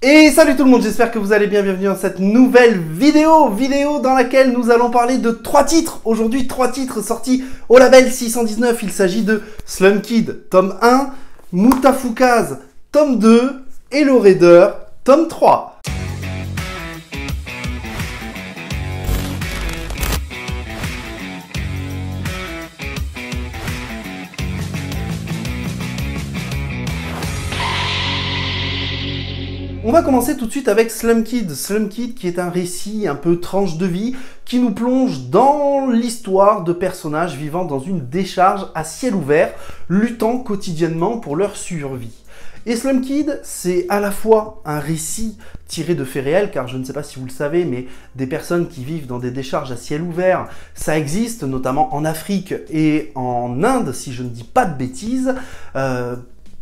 Et salut tout le monde, j'espère que vous allez bien, bienvenue dans cette nouvelle vidéo dans laquelle nous allons parler de 3 titres. Aujourd'hui, 3 titres sortis au label 619. Il s'agit de Slum Kid, tome 1, Mutafukaz, tome 2 et Low Rider, tome 3. On va commencer tout de suite avec Slum Kid. Slum Kid qui est un récit un peu tranche de vie qui nous plonge dans l'histoire de personnages vivant dans une décharge à ciel ouvert, luttant quotidiennement pour leur survie. Et Slum Kid, c'est à la fois un récit tiré de faits réels, car je ne sais pas si vous le savez, mais des personnes qui vivent dans des décharges à ciel ouvert, ça existe, notamment en Afrique et en Inde, si je ne dis pas de bêtises,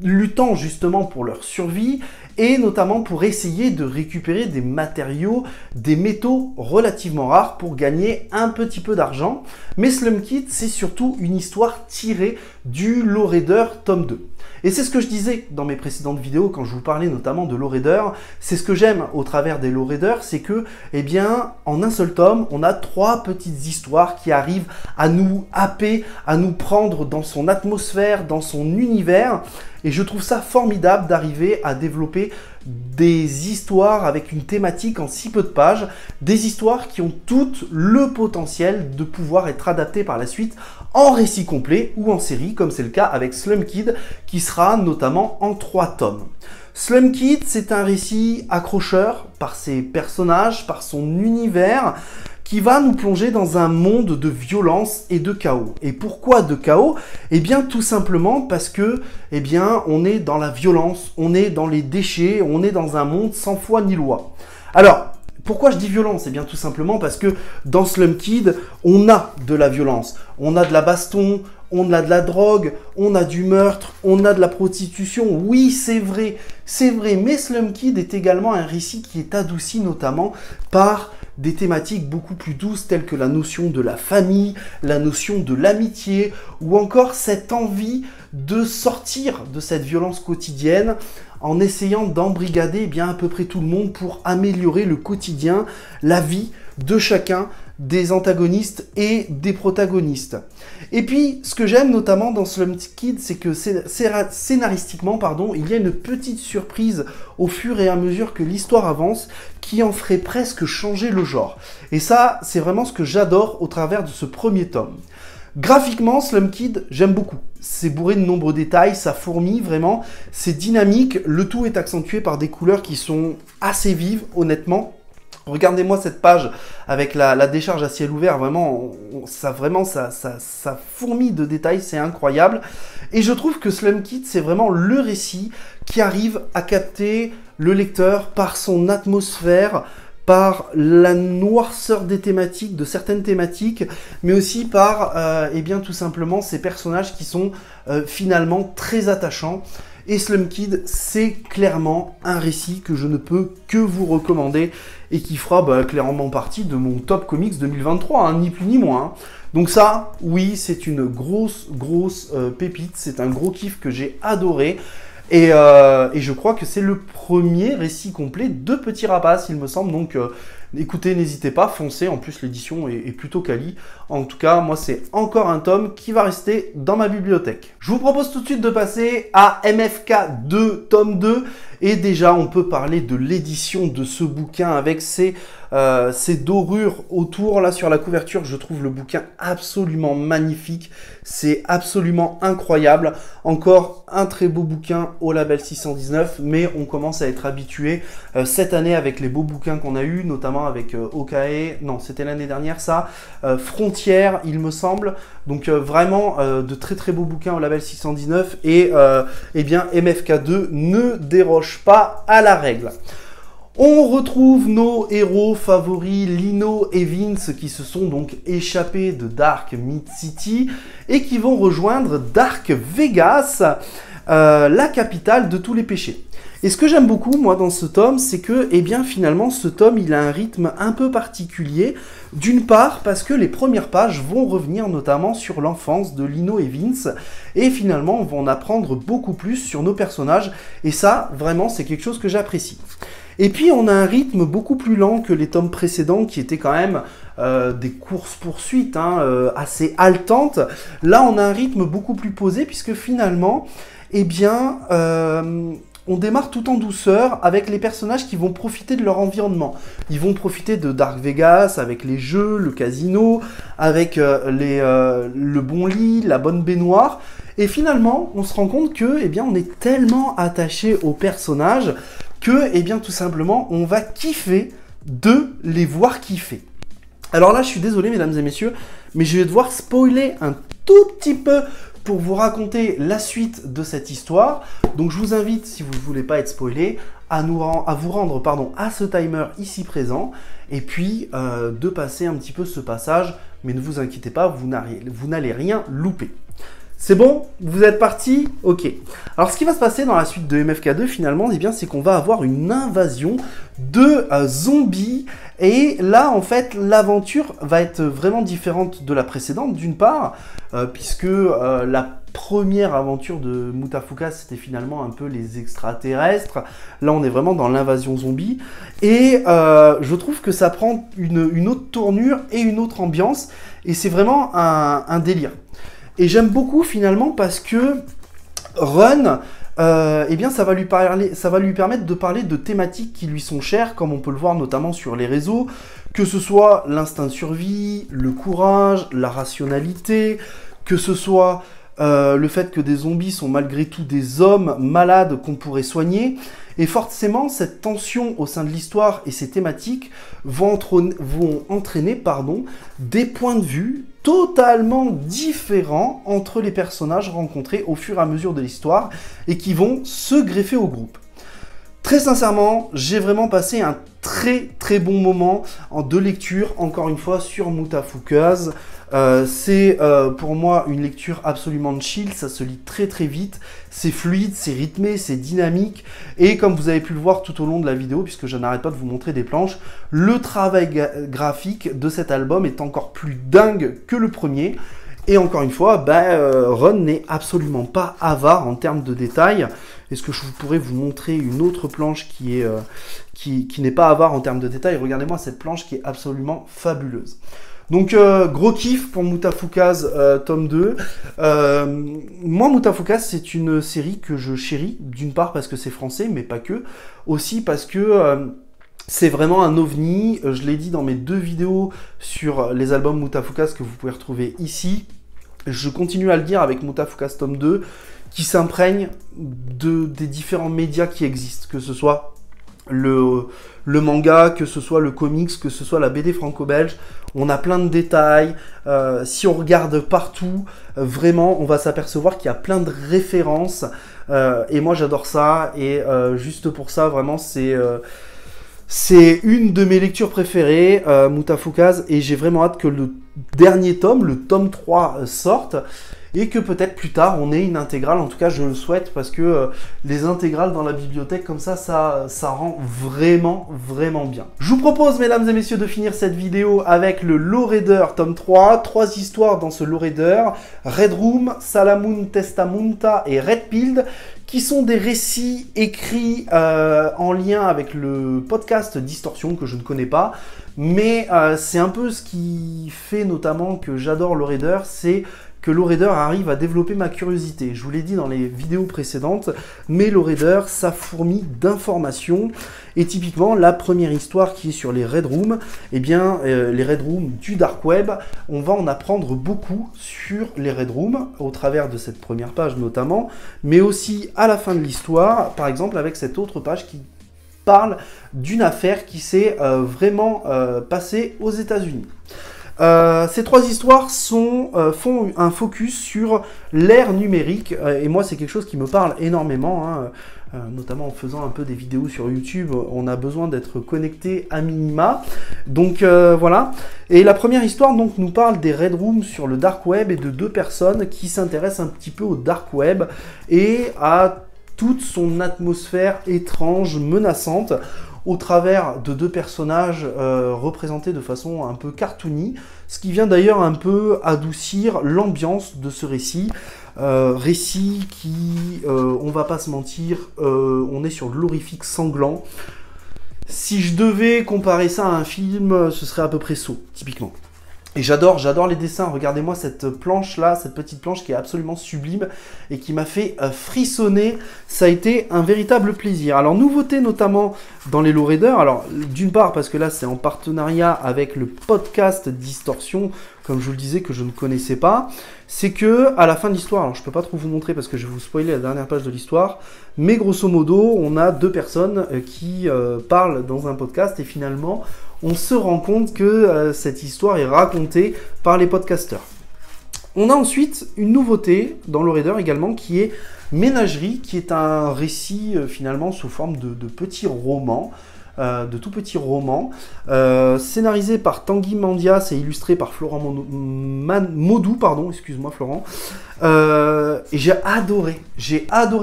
luttant justement pour leur survie, et notamment pour essayer de récupérer des matériaux, des métaux relativement rares pour gagner un petit peu d'argent. Mais Slum Kid, c'est surtout une histoire tirée du Low Rider tome 2. Et c'est ce que je disais dans mes précédentes vidéos quand je vous parlais notamment de Low Rider. C'est ce que j'aime au travers des Low Rider, c'est que, eh bien, en un seul tome, on a 3 petites histoires qui arrivent à nous happer, à nous prendre dans son atmosphère, dans son univers. Et je trouve ça formidable d'arriver à développer des histoires avec une thématique en si peu de pages, des histoires qui ont toutes le potentiel de pouvoir être adaptées par la suite en récit complet ou en série, comme c'est le cas avec Slum Kid, qui sera notamment en 3 tomes. Slum Kid, c'est un récit accrocheur par ses personnages, par son univers, qui va nous plonger dans un monde de violence et de chaos. Et pourquoi de chaos? Eh bien, tout simplement parce que, eh bien, on est dans la violence, on est dans les déchets, on est dans un monde sans foi ni loi. Alors, pourquoi je dis violence? Eh bien, tout simplement parce que dans Slum Kid, on a de la violence, on a de la baston, on a de la drogue, on a du meurtre, on a de la prostitution. Oui, c'est vrai, mais Slum Kid est également un récit qui est adouci notamment par des thématiques beaucoup plus douces telles que la notion de la famille, la notion de l'amitié ou encore cette envie de sortir de cette violence quotidienne en essayant d'embrigader bien à peu près tout le monde pour améliorer le quotidien, la vie de chacun des antagonistes et des protagonistes. Et puis, ce que j'aime notamment dans Slum Kid, c'est que scénaristiquement, il y a une petite surprise au fur et à mesure que l'histoire avance qui en ferait presque changer le genre. Et ça, c'est vraiment ce que j'adore au travers de ce premier tome. Graphiquement, Slum Kid, j'aime beaucoup. C'est bourré de nombreux détails, ça fourmille vraiment, c'est dynamique, le tout est accentué par des couleurs qui sont assez vives, honnêtement. Regardez-moi cette page avec la décharge à ciel ouvert, ça fourmille de détails, c'est incroyable. Et je trouve que Slum Kid, c'est vraiment le récit qui arrive à capter le lecteur par son atmosphère, par la noirceur des thématiques, de certaines thématiques, mais aussi par, eh bien, tout simplement, ces personnages qui sont finalement très attachants. Et Slum Kid, c'est clairement un récit que je ne peux que vous recommander et qui fera clairement partie de mon top comics 2023, hein, ni plus ni moins. Hein. Donc ça, oui, c'est une grosse pépite, c'est un gros kiff que j'ai adoré. Et je crois que c'est le premier récit complet de Petit Rapace, il me semble. Donc écoutez, n'hésitez pas, foncez. En plus, l'édition est plutôt quali. En tout cas, moi, c'est encore un tome qui va rester dans ma bibliothèque. Je vous propose tout de suite de passer à MFK 2, tome 2. Et déjà, on peut parler de l'édition de ce bouquin avec ces dorures autour. Là, sur la couverture, je trouve le bouquin absolument magnifique. C'est absolument incroyable. Encore un très beau bouquin au label 619, mais on commence à être habitué cette année avec les beaux bouquins qu'on a eu, notamment avec Okae. Non, c'était l'année dernière, ça. Frontières, il me semble. Donc, vraiment, de très beaux bouquins au label 619. Et, eh bien, MFK2 ne déroge pas à la règle. On retrouve nos héros favoris Lino et Vince qui se sont donc échappés de Dark Mid-City et qui vont rejoindre Dark Vegas, la capitale de tous les péchés. Et ce que j'aime beaucoup, moi, dans ce tome, c'est que, eh bien, finalement, ce tome, il a un rythme un peu particulier. D'une part, parce que les premières pages vont revenir notamment sur l'enfance de Lino et Vince. Et finalement, on va en apprendre beaucoup plus sur nos personnages. Et ça, vraiment, c'est quelque chose que j'apprécie. Et puis on a un rythme beaucoup plus lent que les tomes précédents qui étaient quand même des courses-poursuites assez haletantes. Là on a un rythme beaucoup plus posé puisque finalement, eh bien, on démarre tout en douceur avec les personnages qui vont profiter de leur environnement. Ils vont profiter de Dark Vegas avec les jeux, le casino, avec le bon lit, la bonne baignoire. Et finalement, on se rend compte que, eh bien, on est tellement attaché aux personnages que, eh bien, tout simplement, on va kiffer de les voir kiffer. Alors là, je suis désolé, mesdames et messieurs, mais je vais devoir spoiler un tout petit peu pour vous raconter la suite de cette histoire. Donc je vous invite, si vous ne voulez pas être spoilé, à vous rendre à ce timer ici présent, et puis de passer un petit peu ce passage, mais ne vous inquiétez pas, vous n'allez rien louper. C'est bon? Vous êtes partis? Ok. Alors ce qui va se passer dans la suite de MFK2 finalement, eh bien, c'est qu'on va avoir une invasion de zombies. Et là, en fait, l'aventure va être vraiment différente de la précédente, d'une part, puisque la première aventure de Mutafuka, c'était finalement un peu les extraterrestres. Là, on est vraiment dans l'invasion zombie. Et je trouve que ça prend une autre tournure et une autre ambiance. Et c'est vraiment un délire. Et j'aime beaucoup finalement parce que Run, eh bien ça va lui permettre de parler de thématiques qui lui sont chères, comme on peut le voir notamment sur les réseaux, que ce soit l'instinct de survie, le courage, la rationalité, que ce soit le fait que des zombies sont malgré tout des hommes malades qu'on pourrait soigner. Et forcément, cette tension au sein de l'histoire et ces thématiques vont entraîner des points de vue totalement différents entre les personnages rencontrés au fur et à mesure de l'histoire et qui vont se greffer au groupe. Très sincèrement, j'ai vraiment passé un très bon moment de lecture, encore une fois, sur Mutafukas. C'est pour moi une lecture absolument chill, ça se lit très vite, c'est fluide, c'est rythmé, c'est dynamique, et comme vous avez pu le voir tout au long de la vidéo, puisque je n'arrête pas de vous montrer des planches, le travail graphique de cet album est encore plus dingue que le premier. Et encore une fois, Run n'est absolument pas avare en termes de détails. Est-ce que je pourrais vous montrer une autre planche qui n'est pas avare en termes de détails? Regardez-moi cette planche qui est absolument fabuleuse. Donc, gros kiff pour Mutafukas tome 2. Moi, Mutafukas, c'est une série que je chéris, d'une part parce que c'est français, mais pas que. Aussi parce que c'est vraiment un ovni. Je l'ai dit dans mes 2 vidéos sur les albums Mutafukas que vous pouvez retrouver ici. Je continue à le dire avec Mutafukas tome 2, qui s'imprègne des différents médias qui existent, que ce soit le manga, que ce soit le comics, que ce soit la BD franco-belge. On a plein de détails. Si on regarde partout, vraiment, on va s'apercevoir qu'il y a plein de références. Et moi, j'adore ça. Et juste pour ça, vraiment, c'est une de mes lectures préférées, Mutafukas, et j'ai vraiment hâte que le dernier tome, le tome 3, sorte, et que peut-être plus tard on ait une intégrale. En tout cas, je le souhaite, parce que les intégrales dans la bibliothèque comme ça rend vraiment bien. Je vous propose, mesdames et messieurs, de finir cette vidéo avec le Lowrider tome 3, 3 histoires dans ce Lowrider, Red Room, Salamun Testamunta et Red Pilled, qui sont des récits écrits en lien avec le podcast Distorsion, que je ne connais pas, mais c'est un peu ce qui fait notamment que j'adore Lowrider, c'est que Lowrider arrive à développer ma curiosité. Je vous l'ai dit dans les vidéos précédentes, mais Lowrider, ça fourmille d'informations. Et typiquement, la première histoire qui est sur les Red Rooms, eh bien, les Red Rooms du Dark Web, on va en apprendre beaucoup sur les Red Rooms, au travers de cette première page notamment, mais aussi à la fin de l'histoire, par exemple avec cette autre page qui parle d'une affaire qui s'est vraiment passée aux États-Unis. Ces 3 histoires font un focus sur l'ère numérique, et moi c'est quelque chose qui me parle énormément, notamment en faisant un peu des vidéos sur YouTube. On a besoin d'être connecté à minima, donc voilà. Et la première histoire donc nous parle des Red Rooms sur le Dark Web et de 2 personnes qui s'intéressent un petit peu au Dark Web et à toute son atmosphère étrange, menaçante, au travers de 2 personnages représentés de façon un peu cartoony, ce qui vient d'ailleurs un peu adoucir l'ambiance de ce récit. Récit qui, on va pas se mentir, on est sur de l'horrifique sanglant. Si je devais comparer ça à un film, ce serait à peu près Saw, typiquement. Et j'adore les dessins. Regardez-moi cette planche-là, cette petite planche qui est absolument sublime et qui m'a fait frissonner. Ça a été un véritable plaisir. Alors, nouveauté notamment dans les Lowriders. Alors, d'une part, parce que là, c'est en partenariat avec le podcast Distorsion, comme je vous le disais, que je ne connaissais pas. C'est que, à la fin de l'histoire, alors je peux pas trop vous montrer parce que je vais vous spoiler la dernière page de l'histoire, mais grosso modo, on a deux personnes qui parlent dans un podcast et finalement, on se rend compte que cette histoire est racontée par les podcasteurs. On a ensuite une nouveauté dans Lowrider également qui est Ménagerie, qui est un récit finalement sous forme de petits romans, de tout petits romans, scénarisé par Tanguy Mandias et illustré par Florent Maudou, pardon, excuse-moi Florent. Et j'ai adoré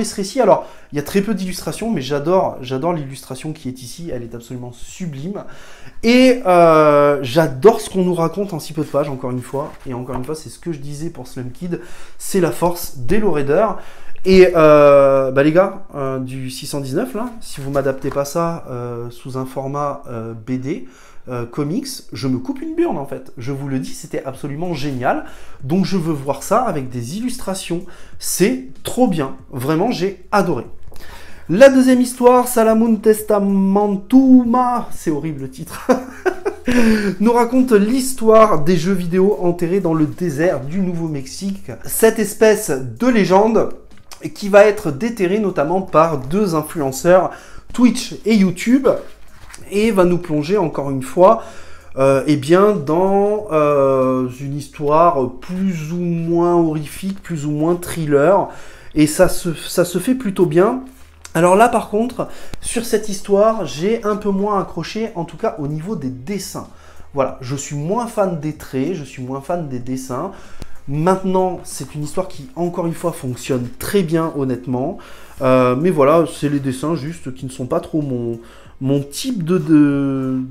ce récit. Alors, il y a très peu d'illustrations, mais j'adore l'illustration qui est ici, elle est absolument sublime. Et j'adore ce qu'on nous raconte en si peu de pages, encore une fois. Et encore une fois, c'est ce que je disais pour Slum Kid, c'est la force des Lowriders. Et les gars, du 619, là, si vous m'adaptez pas ça sous un format BD, comics, je me coupe une burne en fait. Je vous le dis, c'était absolument génial. Donc je veux voir ça avec des illustrations. C'est trop bien. Vraiment, j'ai adoré. La deuxième histoire, Salamun Testamentuma, c'est horrible le titre, nous raconte l'histoire des jeux vidéo enterrés dans le désert du Nouveau-Mexique. Cette espèce de légende qui va être déterrée notamment par deux influenceurs Twitch et YouTube et va nous plonger encore une fois dans une histoire plus ou moins horrifique, plus ou moins thriller, et ça se fait plutôt bien. Alors là par contre, sur cette histoire, j'ai un peu moins accroché, en tout cas au niveau des dessins. Voilà, je suis moins fan des traits, je suis moins fan des dessins. Maintenant, c'est une histoire qui, encore une fois, fonctionne très bien, honnêtement. Mais voilà, c'est les dessins juste qui ne sont pas trop mon type de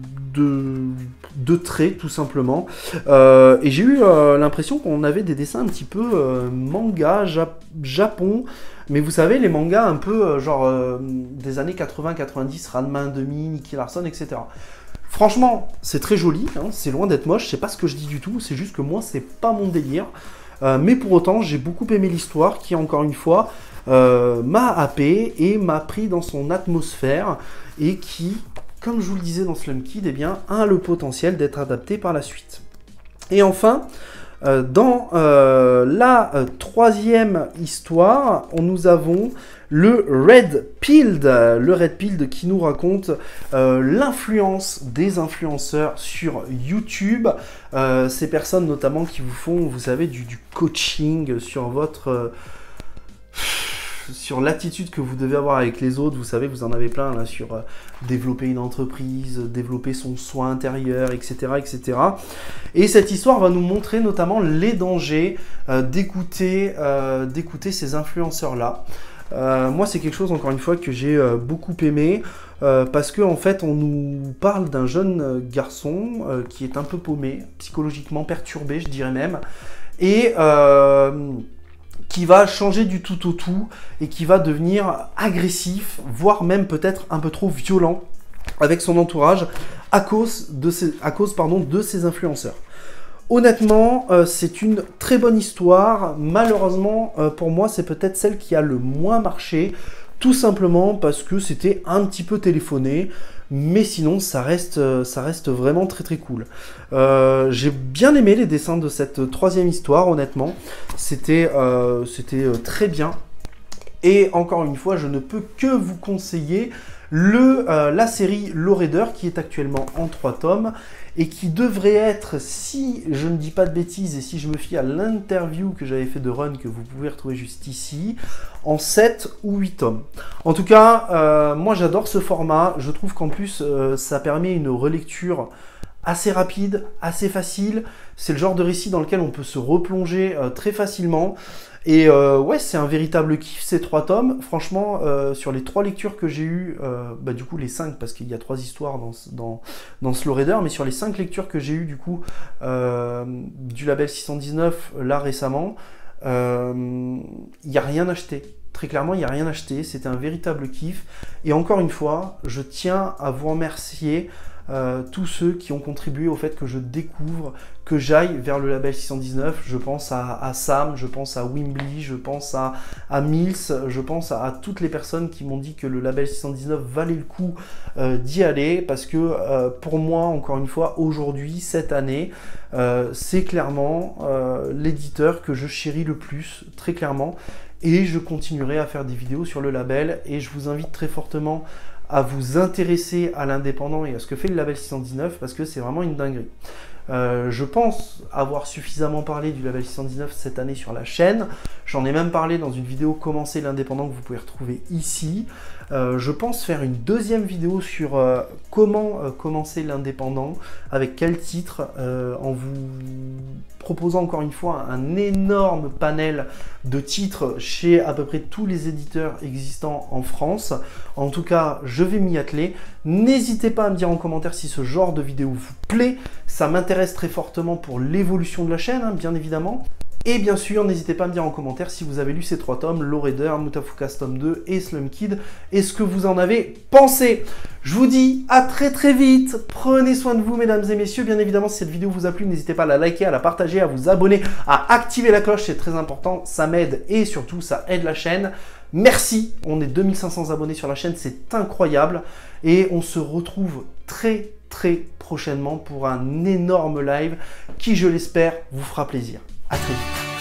trait, tout simplement. Et j'ai eu l'impression qu'on avait des dessins un petit peu manga, Japon. Mais vous savez, les mangas un peu des années 80-90, Ranma 2000, Nicky Larson, etc. Franchement, c'est très joli, hein, c'est loin d'être moche, c'est pas ce que je dis du tout, c'est juste que moi, c'est pas mon délire. Mais pour autant, j'ai beaucoup aimé l'histoire qui, encore une fois, m'a happé et m'a pris dans son atmosphère et qui, comme je vous le disais dans Slum Kid, eh bien, a le potentiel d'être adapté par la suite. Et enfin, dans la troisième histoire, nous avons le Red Pilled qui nous raconte l'influence des influenceurs sur YouTube. Ces personnes notamment qui vous font, vous savez, du coaching sur votre... sur l'attitude que vous devez avoir avec les autres. Vous savez, vous en avez plein là sur développer une entreprise, développer son soin intérieur, etc., etc. Et cette histoire va nous montrer notamment les dangers d'écouter ces influenceurs-là. Moi, c'est quelque chose, encore une fois, que j'ai beaucoup aimé, parce qu'en fait, on nous parle d'un jeune garçon qui est un peu paumé, psychologiquement perturbé, je dirais même, et qui va changer du tout au tout, et qui va devenir agressif, voire même peut-être un peu trop violent avec son entourage, à cause de ces influenceurs. Honnêtement, c'est une très bonne histoire. Malheureusement, pour moi, c'est peut-être celle qui a le moins marché, tout simplement parce que c'était un petit peu téléphoné, mais sinon, ça reste vraiment très très cool. J'ai bien aimé les dessins de cette troisième histoire, honnêtement. C'était très bien. Et encore une fois, je ne peux que vous conseiller la série Lowrider qui est actuellement en 3 tomes et qui devrait être, si je ne dis pas de bêtises et si je me fie à l'interview que j'avais fait de Run, que vous pouvez retrouver juste ici, en 7 ou 8 tomes. En tout cas, moi j'adore ce format. Je trouve qu'en plus, ça permet une relecture assez rapide, assez facile. C'est le genre de récit dans lequel on peut se replonger très facilement. Et ouais, c'est un véritable kiff ces 3 tomes. Franchement, sur les 3 lectures que j'ai eues, du coup les 5, parce qu'il y a 3 histoires dans ce Lowrider, mais sur les 5 lectures que j'ai eues du coup du label 619 là récemment, il n'y a rien acheté. Très clairement, il n'y a rien acheté, c'était un véritable kiff. Et encore une fois, je tiens à vous remercier tous ceux qui ont contribué au fait que je découvre, que j'aille vers le label 619. Je pense à Sam, je pense à Wimbly, je pense à Mills, je pense à toutes les personnes qui m'ont dit que le label 619 valait le coup d'y aller, parce que pour moi, encore une fois, aujourd'hui, cette année, c'est clairement l'éditeur que je chéris le plus, très clairement. Et je continuerai à faire des vidéos sur le label, et je vous invite très fortement à vous intéresser à l'indépendant et à ce que fait le label 619, parce que c'est vraiment une dinguerie. Je pense avoir suffisamment parlé du label 619 cette année sur la chaîne. J'en ai même parlé dans une vidéo Commencer l'indépendant que vous pouvez retrouver ici. Je pense faire une deuxième vidéo sur comment commencer l'indépendant, avec quel titre, en vous proposant encore une fois un énorme panel de titres chez à peu près tous les éditeurs existants en France. En tout cas, je vais m'y atteler. N'hésitez pas à me dire en commentaire si ce genre de vidéo vous plaît. Ça m'intéresse très fortement pour l'évolution de la chaîne, hein, bien évidemment. Et bien sûr, n'hésitez pas à me dire en commentaire si vous avez lu ces 3 tomes, Low Raider, Mutafukas tome 2 et Slum Kid, et ce que vous en avez pensé. Je vous dis à très très vite, prenez soin de vous mesdames et messieurs. Bien évidemment, si cette vidéo vous a plu, n'hésitez pas à la liker, à la partager, à vous abonner, à activer la cloche, c'est très important, ça m'aide et surtout ça aide la chaîne. Merci, on est 2500 abonnés sur la chaîne, c'est incroyable, et on se retrouve très très prochainement pour un énorme live qui, je l'espère, vous fera plaisir. À très vite.